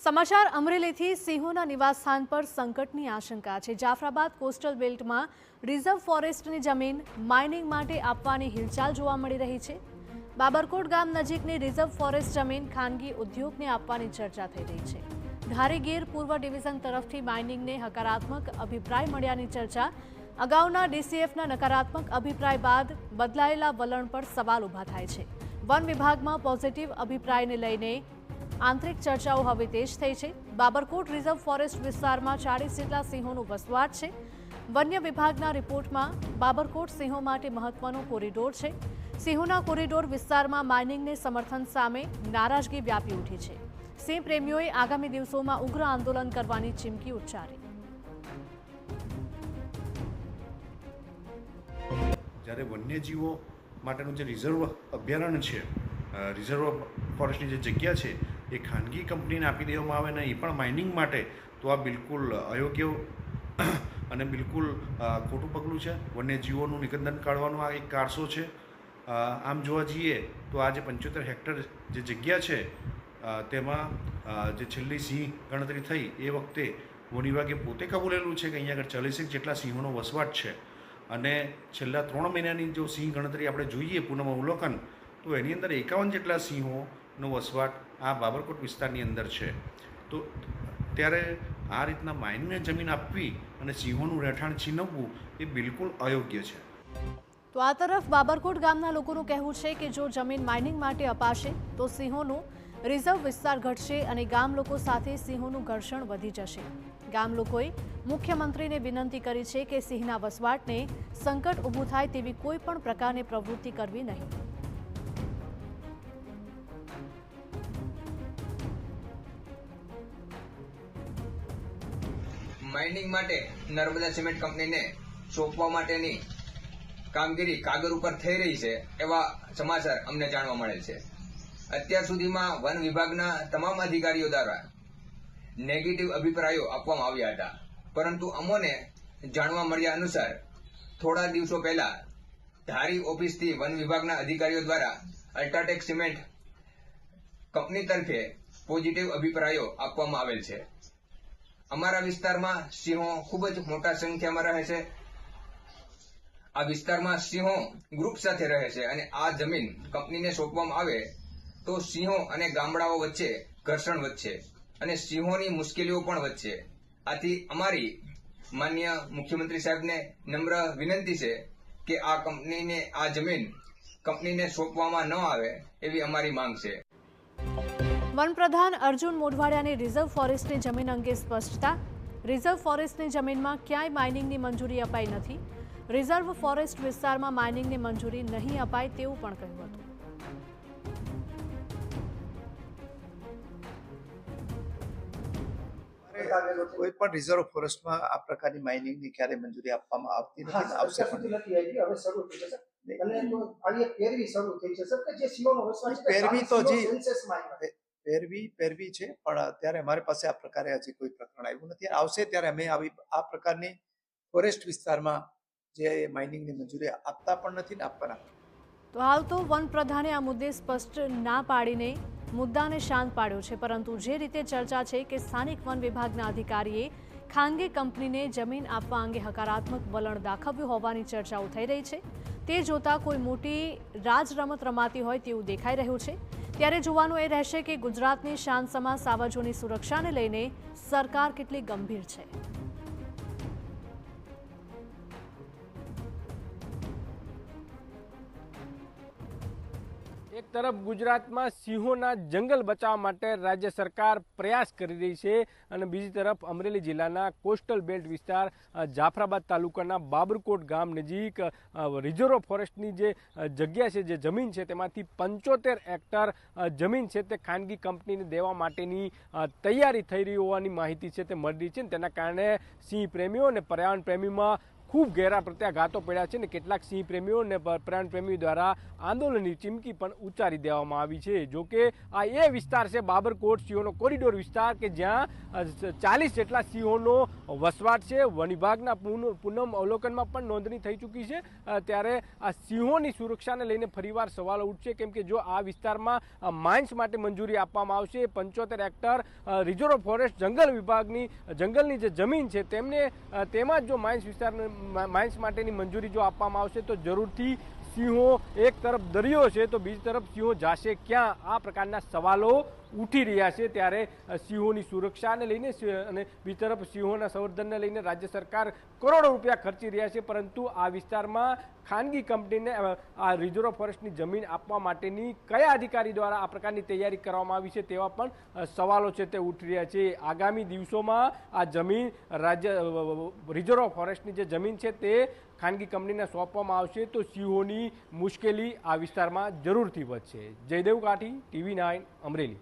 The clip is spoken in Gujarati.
સમાચાર અમરેલીથી સિંહોના નિવાસસ્થાન પર સંકટની આશંકા છે। જાફરાબાદ કોસ્ટલ બેલ્ટમાં રિઝર્વ ફોરેસ્ટની જમીન માઇનિંગ માટે આપવાની હિલચાલ જોવા મળી રહી છે। બાબરકોટ ગામ નજીકની રિઝર્વ ફોરેસ્ટ જમીન ખાનગી ઉદ્યોગને આપવાની ચર્ચા થઈ રહી છે। ધારીગીર પૂર્વ ડિવિઝન તરફથી માઇનિંગને હકારાત્મક અભિપ્રાય મળ્યાની ચર્ચા। અગાઉના ડીસીએફના નકારાત્મક અભિપ્રાય બાદ બદલાયેલા વલણ પર સવાલ ઊભા થાય છે। વન વિભાગમાં પોઝિટિવ અભિપ્રાયને લઈને આંતરિક ચર્ચાઓ હવે તેજ થઈ છે। બાબરકોટ રિઝર્વ ફોરેસ્ટ વિસ્તારમાં 40 જેટલા સિંહોનો વસવાટ છે। વન્ય વિભાગના રિપોર્ટમાં બાબરકોટ સિંહો માટે મહત્વનો કોરિડોર છે। સિંહોના કોરિડોર વિસ્તારમાં માઇનિંગને સમર્થન સામે નારાજગી વ્યાપી ઉઠી છે। સિંહ પ્રેમીઓએ આગામી દિવસોમાં ઉગ્ર આંદોલન કરવાની ચીમકી ઉચ્ચારી। જ્યારે વન્યજીવો માટેનું જે રિઝર્વ અભયારણ્ય છે, રિઝર્વ ફોરેસ્ટની જે જગ્યા છે એ ખાનગી કંપનીને આપી દેવામાં આવે ને એ પણ માઇનિંગ માટે, તો આ બિલકુલ અયોગ્ય અને બિલકુલ ખોટું પગલું છે। વન્યજીવોનું નિકંદન કાઢવાનો આ એક કારસો છે। આમ જોવા જઈએ તો આ જે 75 હેક્ટર જે જગ્યા છે તેમાં જે છેલ્લી સિંહ ગણતરી થઈ એ વખતે વન વિભાગે પોતે કબૂલેલું છે કે અહીંયા આગળ 40 જેટલા સિંહોનો વસવાટ છે અને છેલ્લા 3 મહિનાની જો સિંહ ગણતરી આપણે જોઈએ પૂનમ અવલોકન, તો એની અંદર 51 જેટલા સિંહોનો વસવાટ આ બાબરકોટ વિસ્તારની અંદર છે। તો ત્યારે આ રીતના માઇનને જમીન આપવી અને સિંહોનું રહેઠાણ છીનવવું એ બિલકુલ અયોગ્ય છે। તો આ તરફ બાબરકોટ ગામના લોકોનું કહેવું છે કે જો જમીન માઇનિંગ માટે અપાશે તો સિંહોનું રિઝર્વ વિસ્તાર ઘટશે અને ગામ લોકો સાથે સિંહોનું ઘર્ષણ વધી જશે। ગામ લોકોએ મુખ્યમંત્રીને વિનંતી કરી છે કે સિંહના વસવાટને સંકટ ઊભું થાય તેવી કોઈ પણ પ્રકારની પ્રવૃત્તિ કરવી નહીં। માઇનિંગ માટે નર્મદા સિમેન્ટ કંપનીને સોંપવા માટેની કામગીરી કાગળ ઉપર થઈ રહી છે એવા સમાચાર અમને જાણવા મળેલ છે। અત્યાર સુધીમાં વન વિભાગના તમામ અધિકારીઓ દ્વારા નેગેટિવ અભિપ્રાયો આપવામાં આવ્યા હતા, પરંતુ અમોને જાણવા મળ્યા અનુસાર થોડા દિવસો પહેલા ધારી ઓફિસથી વન વિભાગના અધિકારીઓ દ્વારા અલ્ટ્રાટેક સિમેન્ટ કંપની તરફે પોઝિટિવ અભિપ્રાયો આપવામાં આવેલ છે। અમારા વિસ્તારમાં સિંહો ખૂબ જ મોટા સંખ્યામાં રહે છે। આ વિસ્તારમાં સિંહો ગ્રુપ સાથે રહે છે અને આ જમીન કંપનીને સોંપવામાં આવે તો સિંહો અને ગામડાઓ વચ્ચે ઘર્ષણ વધશે અને સિંહોની મુશ્કેલીઓ પણ વધશે। આથી અમારી માનનીય મુખ્યમંત્રી સાહેબને નમ્ર વિનંતી છે કે આ કંપનીને આ જમીન કંપનીને સોંપવામાં ન આવે એવી અમારી માંગ છે। વન પ્રધાન અર્જુન મોઢવાડિયાની રિઝર્વ ફોરેસ્ટની જમીન અંગે સ્પષ્ટતા। રિઝર્વ ફોરેસ્ટની જમીનમાં ક્યાંય માઇનિંગની મંજૂરી અપાઈ નથી। રિઝર્વ ફોરેસ્ટ વિસ્તારમાં માઇનિંગની મંજૂરી નહીં અપાય તેવું પણ કહ્યું હતું। કોઈ પણ રિઝર્વ ફોરેસ્ટમાં આ પ્રકારની માઇનિંગની ક્યારે મંજૂરી આપવામાં આવતી નથી ને આવશે પણ હવે શરૂ થઈ જશે અને આવી એક પેરવી શરૂ થઈ જશે કે જે સિંહોનો વસવાટ છે પેરવી તો જી સેન્સસમાં આવ્યા પેરવી છે, પણ અત્યારે અમારી પાસે આ પ્રકારે હજી કોઈ પ્રકરણ આવ્યું નથી। આવશે ત્યારે અમે આવી આ પ્રકારની ફોરેસ્ટ વિસ્તારમાં જે માઇનિંગની મંજૂરી આપતા પણ નથી ને આપવાના। તો હાલ તો વન પ્રધાને આ મુદ્દે સ્પષ્ટ ના પાડીને મુદ્દાને શાંત પાડ્યો છે, પરંતુ જે રીતે ચર્ચા છે કે સ્થાનિક વન વિભાગના અધિકારીએ ખાનગી કંપનીને જમીન આપવા અંગે હકારાત્મક વલણ દાખવ્યું હોવાની ચર્ચાઓ થઈ રહી છે, તે જોતા કોઈ મોટી રાજરમત રમાતી હોય તેવું દેખાઈ રહ્યું છે। ત્યારે જોવાનું એ રહેશે કે ગુજરાતની શાંતસમા સાવજોની સુરક્ષાને લઈને સરકાર કેટલી ગંભીર છે। એક તરફ ગુજરાતમાં સિંહોના જંગલ બચાવવા માટે રાજ્ય સરકાર પ્રયાસ કરી રહી છે અને બીજી તરફ અમરેલી જિલ્લાના કોસ્ટલ બેલ્ટ વિસ્તાર જાફરાબાદ તાલુકાના બાબરકોટ ગામ નજીક રિઝર્વ ફોરેસ્ટની જે જગ્યા છે, જે જમીન છે, તેમાંથી 75 હેક્ટર જમીન છે તે ખાનગી કંપનીને દેવા માટેની તૈયારી થઈ રહી હોવાની માહિતી છે તે મળી રહી છે। તેના કારણે સિંહ પ્રેમીઓ અને પર્યાવરણ પ્રેમીમાં ખૂબ ઘેરા પ્રત્યાઘાતો પડ્યા છે અને કેટલાક સિંહ પ્રેમીઓ અને પર્યાવરણ પ્રેમીઓ દ્વારા આંદોલનની ચીમકી પણ ઉચ્ચારી દેવામાં આવી છે। જોકે આ એ વિસ્તાર છે બાબરકોટ સિંહોનો કોરિડોર વિસ્તાર કે જ્યાં 40 જેટલા સિંહોનો વસવાટ છે. વન વિભાગના પૂનમ અવલોકનમાં પણ નોંધણી થઈ ચૂકી છે. ત્યારે આ સિંહોની સુરક્ષાને લઈને ફરીવાર સવાલો ઉઠશે, કેમ કે જો આ વિસ્તારમાં માઇન્સ માટે મંજૂરી આપવામાં આવશે, 75 હેક્ટર રિઝર્વ ફોરેસ્ટ જંગલ વિભાગની જંગલની જે જમીન છે તેમાં જો માઇન્સ માટેની મંજૂરી જો આપવામાં આવશે તો જરૂરથી સિંહો, એક તરફ દરિયો છે તો બીજી તરફ સિંહો જાશે ક્યાં, આ પ્રકારના સવાલો ઉઠી રહ્યા છે. ત્યારે સિંહોની સુરક્ષાને લઈને અને બીજી તરફ સિંહોના સંવર્ધનને લઈને રાજ્ય સરકાર કરોડો રૂપિયા ખર્ચી રહ્યા છે, પરંતુ આ વિસ્તારમાં ખાનગી કંપનીને આ રિઝર્વ ફોરેસ્ટની જમીન આપવા માટેની કયા અધિકારી દ્વારા આ પ્રકારની તૈયારી કરવામાં આવી છે તેવા પણ સવાલો છે તે ઉઠી રહ્યા છે. આગામી દિવસોમાં આ જમીન રિઝર્વ ફોરેસ્ટની જે જમીન છે તે ખાનગી કંપનીને સોંપવામાં આવશે તો સિંહોની મુશ્કેલી આ વિસ્તારમાં જરૂરથી વધશે. જયદેવ કાઠી, TV9 અમરેલી.